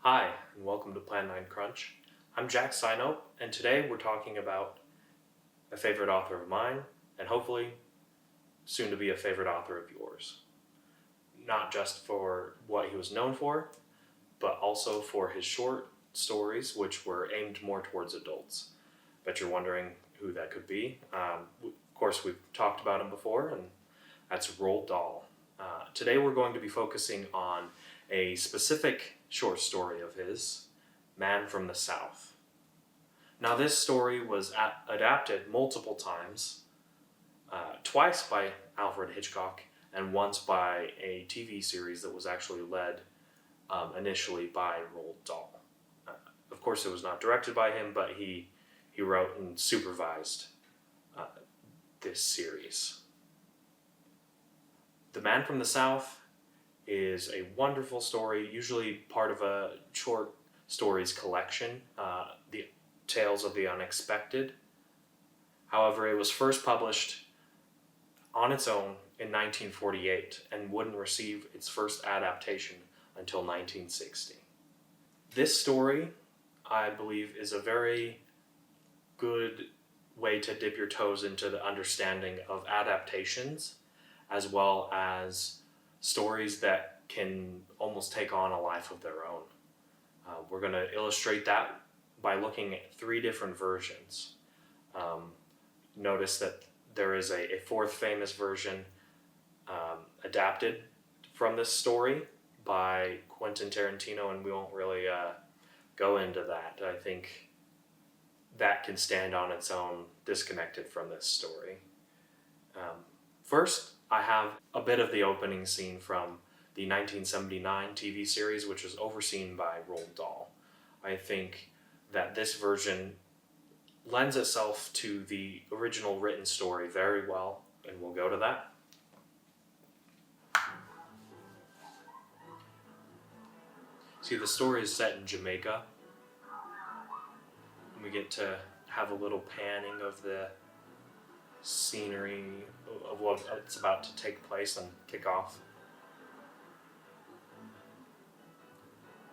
Hi, and welcome to Plan 9 Crunch. I'm Jack Sinope, and today we're talking about a favorite author of mine, and hopefully soon to be a favorite author of yours. Not just for what he was known for, but also for his short stories, which were aimed more towards adults. Bet you're wondering who that could be. Of course, we've talked about him before, and that's Roald Dahl. Today we're going to be focusing on a specific short story of his, Man from the South. Now this story was adapted multiple times, twice by Alfred Hitchcock and once by a TV series that was actually led initially by Roald Dahl. Of course it was not directed by him, but he wrote and supervised this series. The Man from the South is a wonderful story, usually part of a short stories collection, The Tales of the Unexpected. However, it was first published on its own in 1948 and wouldn't receive its first adaptation until 1960. This story, I believe, is a very good way to dip your toes into the understanding of adaptations, as well as stories that can almost take on a life of their own. We're going to illustrate that by looking at three different versions. Notice that there is a fourth famous version adapted from this story by Quentin Tarantino, and we won't really go into that. I think that can stand on its own, disconnected from this story. First, I have a bit of the opening scene from the 1979 TV series, which was overseen by Roald Dahl. I think that this version lends itself to the original written story very well, and we'll go to that. See, the story is set in Jamaica, and we get to have a little panning of the scenery of what's about to take place and kick off.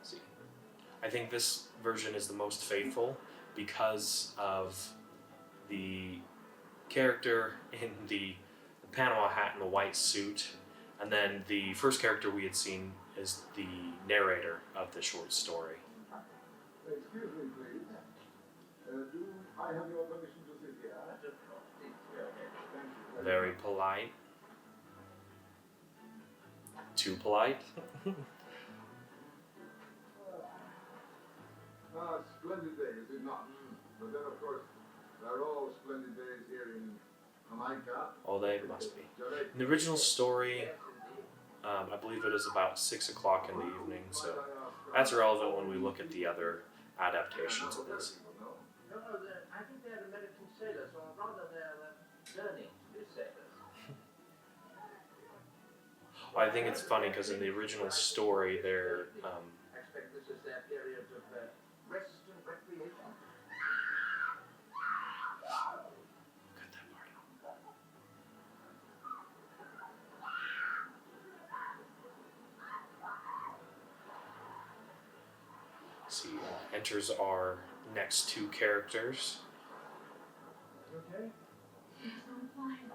See, I think this version is the most faithful because of the character in the Panama hat and the white suit, and then the first character we had seen is the narrator of the short story. Excuse me, please. Do I have your permission to sit here? Very polite. Too polite. Splendid day, is it not? But then, of course, there are all splendid days here in Jamaica. Oh, they must be. In the original story, I believe it is about 6 o'clock in the evening, so that's relevant when we look at the other adaptations of this. No, I think they're American sailors, or rather they're learning to be sailors. Well, I think it's funny because in the original story, they're I expect this is their period of rest and recreation. cut that part out. See, enters our next two characters. You okay? Yes, I'm fine.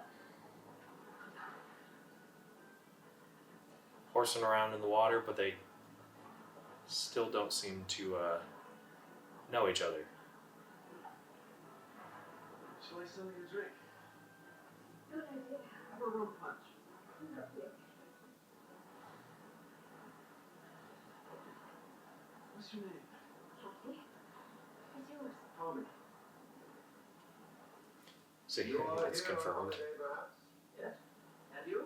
Horsing around in the water, but they still don't seem to know each other. Shall I send you a drink? Good idea. Have a rum punch. What's your name? Happy? What's yours? Tommy. See, You are it's here on confirmed. holiday, perhaps? Yes? And you?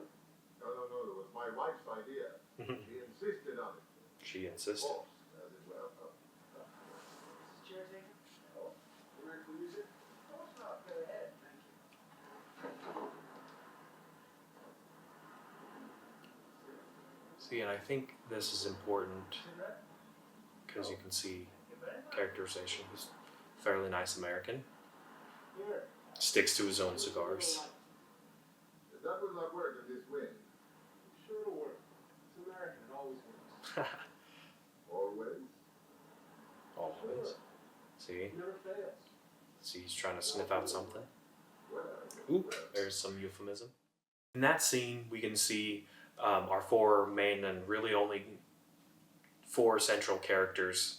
No, it was my wife's idea. She insisted on it. She Of insisted. course, as it well. Is this chair taken? Oh, you ready to use it? Of course not. Go ahead. Thank you. See, and I think this is important Cigarette? because you can see You bet. characterization. He's fairly nice American. Here. Sticks to his own cigars. That will not work in this wind. Sure it'll work. It's American. It always works. Always? always. See? Never fails. See, he's trying to sniff out something. Oop, there's some euphemism. In that scene, we can see our four main and really only four central characters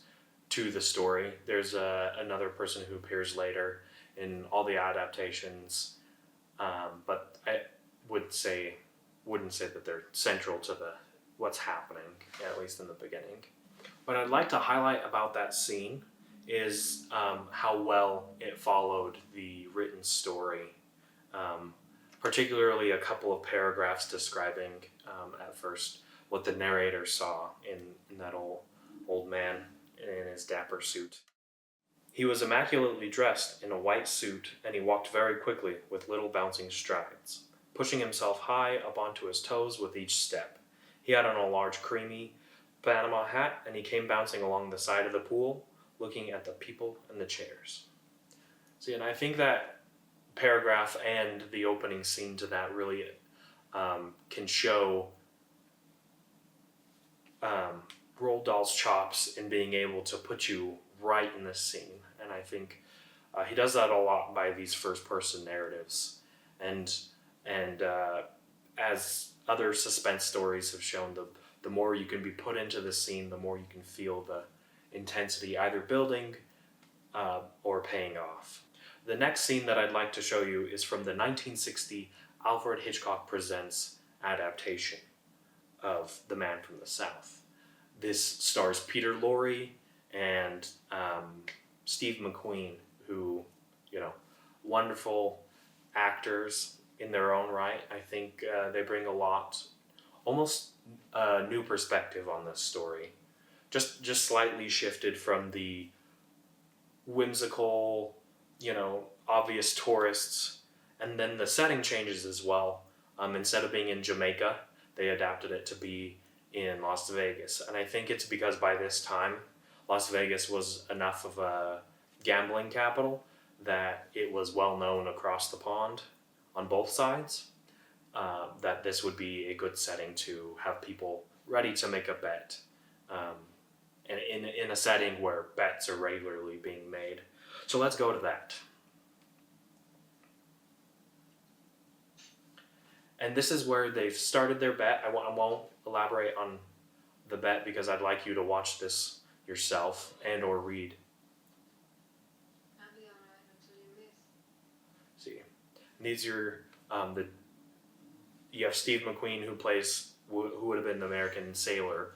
to the story. There's another person who appears later in all the adaptations, but I wouldn't say that they're central to what's happening, at least in the beginning. What I'd like to highlight about that scene is how well it followed the written story. Particularly a couple of paragraphs describing at first what the narrator saw in that old man in his dapper suit. He was immaculately dressed in a white suit, and he walked very quickly with little bouncing strides, pushing himself high up onto his toes with each step. He had on a large creamy Panama hat, and he came bouncing along the side of the pool, looking at the people and the chairs. See, and I think that paragraph and the opening scene to that really can show Roald Dahl's chops in being able to put you right in this scene. And I think he does that a lot by these first-person narratives. And as other suspense stories have shown, the more you can be put into the scene, the more you can feel the intensity either building or paying off. The next scene that I'd like to show you is from the 1960 Alfred Hitchcock Presents adaptation of The Man from the South. This stars Peter Lorre and Steve McQueen, who, wonderful actors in their own right. I think they bring a lot, almost a new perspective on this story. Just slightly shifted from the whimsical, obvious tourists, and then the setting changes as well. Instead of being in Jamaica, they adapted it to be in Las Vegas, and I think it's because by this time, Las Vegas was enough of a gambling capital that it was well known across the pond on both sides, that this would be a good setting to have people ready to make a bet, and in a setting where bets are regularly being made. So let's go to that. And this is where they've started their bet. I won't elaborate on the bet because I'd like you to watch this yourself and or read. I'll be alright until you miss. See, and these are you have Steve McQueen who plays who would have been the American sailor.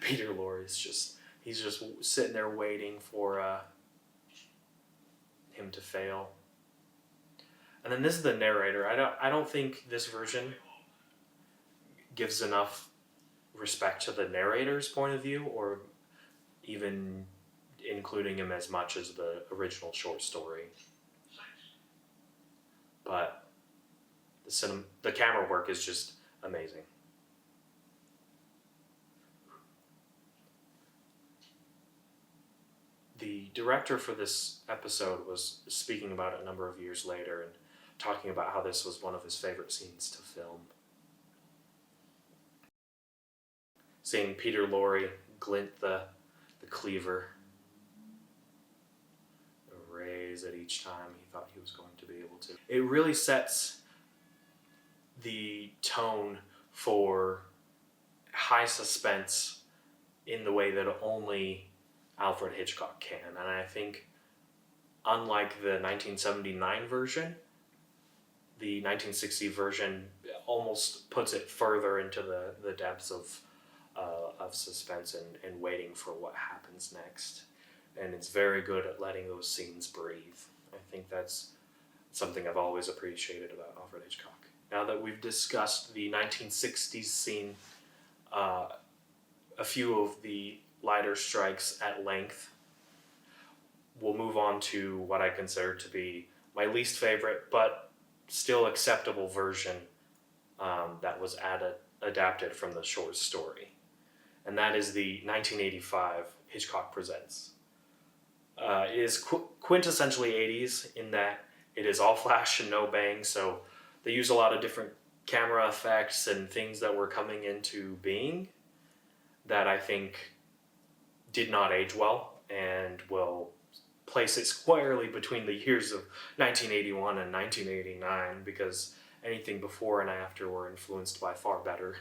Peter Lorre is he's just sitting there waiting for him to fail. And then this is the narrator. I don't think this version gives enough respect to the narrator's point of view, or even including him as much as the original short story. But the camera work is just amazing. The director for this episode was speaking about it a number of years later and talking about how this was one of his favorite scenes to film. Seeing Peter Lorre glint the cleaver, raise it each time he thought he was going to be able to. It really sets the tone for high suspense in the way that only Alfred Hitchcock can. And I think, unlike the 1979 version, the 1960 version almost puts it further into the depths of suspense and waiting for what happens next. And it's very good at letting those scenes breathe. I think that's something I've always appreciated about Alfred Hitchcock. Now that we've discussed the 1960s scene, a few of the lighter strikes at length, we'll move on to what I consider to be my least favorite, but still acceptable version that was adapted from the short story. And that is the 1985 Hitchcock Presents. It is quintessentially 80s in that it is all flash and no bang, so they use a lot of different camera effects and things that were coming into being that I think did not age well and will place it squarely between the years of 1981 and 1989, because anything before and after were influenced by far better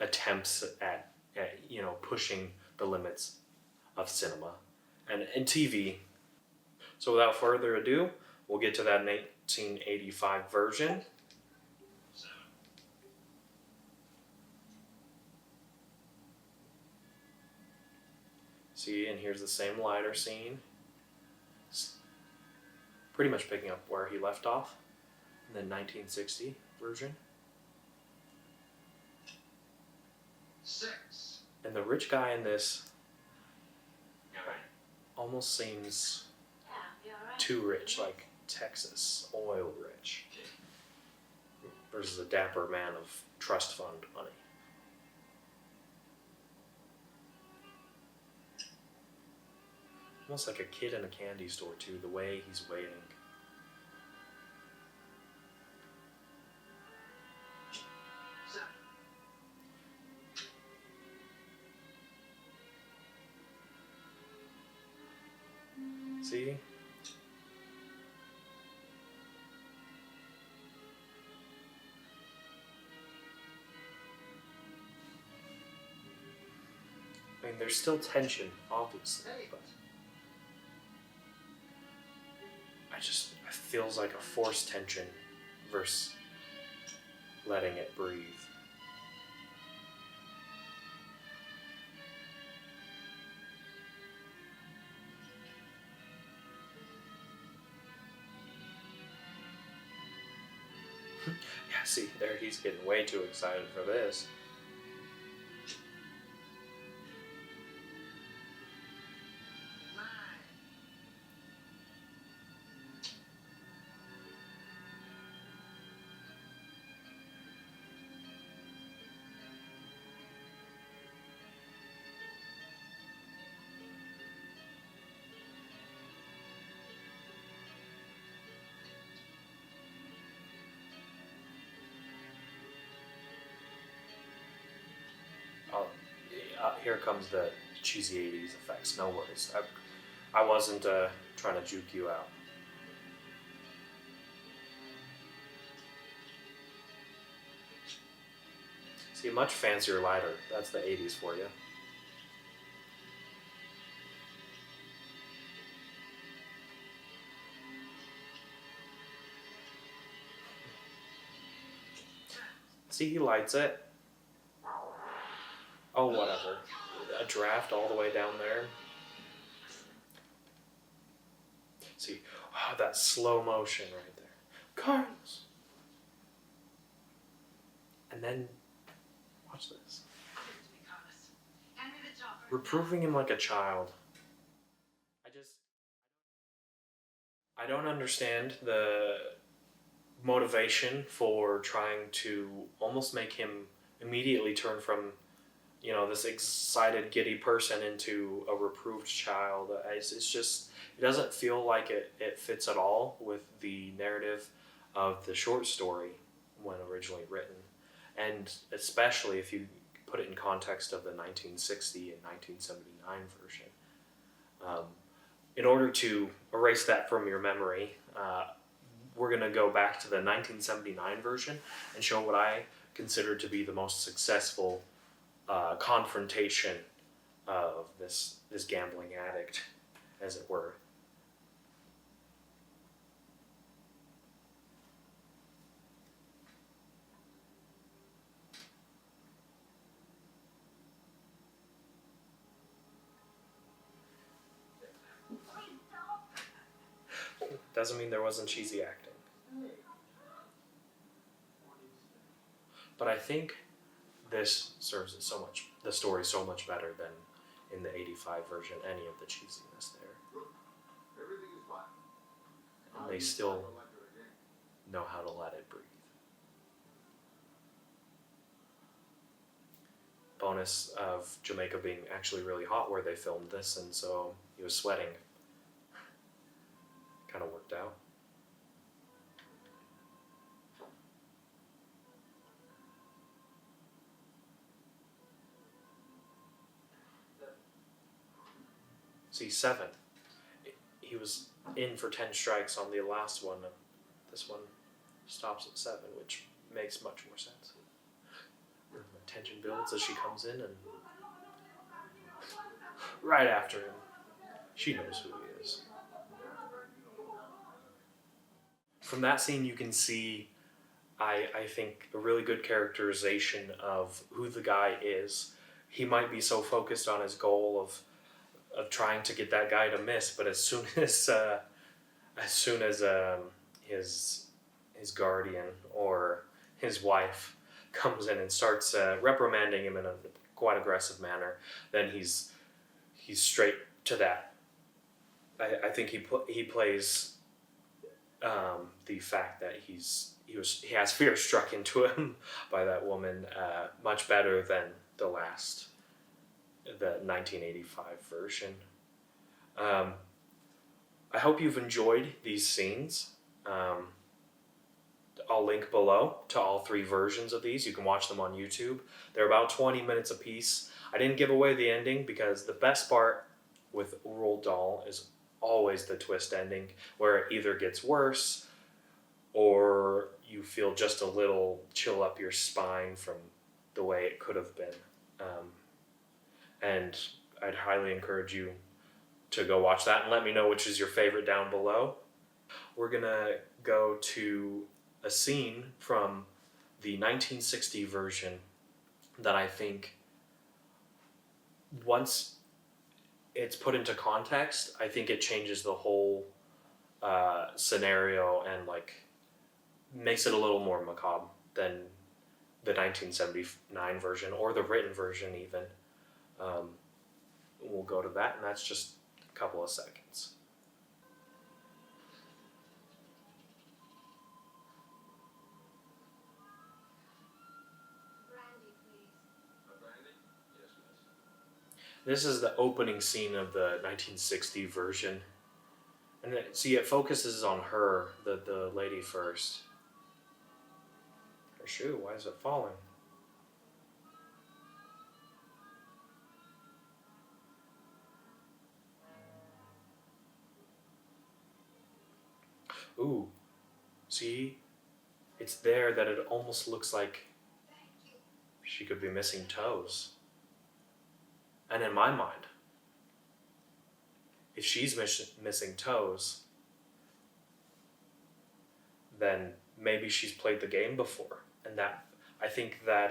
attempts at pushing the limits of cinema and TV. So without further ado, we'll get to that 1985 version. See, and here's the same lighter scene. Pretty much picking up where he left off in the 1960 version. 6. And the rich guy in this almost seems too rich, like Texas oil rich, versus a dapper man of trust fund money. Almost like a kid in a candy store too, the way he's waiting. See? I mean, there's still tension, obviously, but it feels like a forced tension versus letting it breathe. Yeah, see, there he's getting way too excited for this. Here comes the cheesy 80s effects. No worries. I wasn't trying to juke you out. See, a much fancier lighter. That's the 80s for you. See, he lights it. Oh, whatever. A draft all the way down there. See, that slow motion right there. Carlos! And then, watch this. Reproving him like a child. I don't understand the motivation for trying to almost make him immediately turn from this excited, giddy person into a reproved child. It's just, it doesn't feel like it fits at all with the narrative of the short story when originally written. And especially if you put it in context of the 1960 and 1979 version. In order to erase that from your memory, we're going to go back to the 1979 version and show what I consider to be the most successful confrontation of this gambling addict, as it were. Doesn't mean there wasn't cheesy acting. But I think this serves it the story so much better than in the 85 version, any of the cheesiness there. Everything is fine. And they still know how to let it breathe. Bonus of Jamaica being actually really hot where they filmed this, and so he was sweating. Kind of worked out. See, 7. He was in for 10 strikes on the last one, and this one stops at 7, which makes much more sense. The tension builds as she comes in, and right after him, she knows who he is. From that scene, you can see, I think, a really good characterization of who the guy is. He might be so focused on his goal of trying to get that guy to miss, but as soon as his guardian or his wife comes in and starts reprimanding him in a quite aggressive manner, then he's straight to that. I think he plays the fact that he has fear struck into him by that woman much better than the 1985 version. I hope you've enjoyed these scenes. I'll link below to all 3 versions of these. You can watch them on YouTube. They're about 20 minutes apiece. I didn't give away the ending because the best part with Roald Dahl is always the twist ending, where it either gets worse or you feel just a little chill up your spine from the way it could have been. And I'd highly encourage you to go watch that and let me know which is your favorite down below. We're gonna go to a scene from the 1960 version that I think, once it's put into context, I think it changes the whole scenario and makes it a little more macabre than the 1979 version or the written version even. We'll go to that, and that's just a couple of seconds. Brandy, please. A brandy? Yes, miss. This is the opening scene of the 1960 version. And see, it focuses on her, the lady first. Her shoe, why is it falling? Ooh, see? It's there that it almost looks like she could be missing toes. And in my mind, if she's missing toes, then maybe she's played the game before. And that, I think that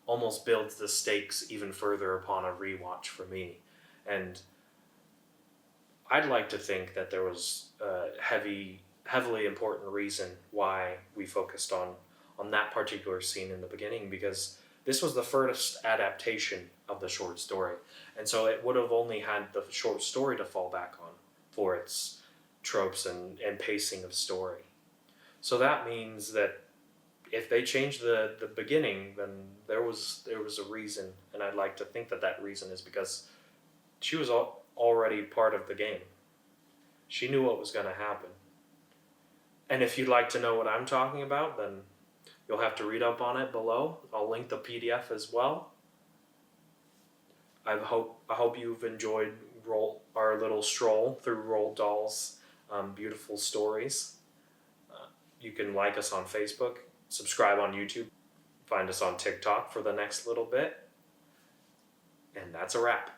almost builds the stakes even further upon a rewatch for me. And I'd like to think that there was a heavily important reason why we focused on that particular scene in the beginning, because this was the first adaptation of the short story. And so it would have only had the short story to fall back on for its tropes and pacing of story. So that means that if they changed the beginning, then there was a reason, and I'd like to think that reason is because she was already part of the game. She knew what was going to happen. And if you'd like to know what I'm talking about, then you'll have to read up on it below. I'll link the PDF as well. I hope you've enjoyed our little stroll through Roald Dahl's beautiful stories. You can like us on Facebook, subscribe on YouTube, find us on TikTok for the next little bit. And that's a wrap.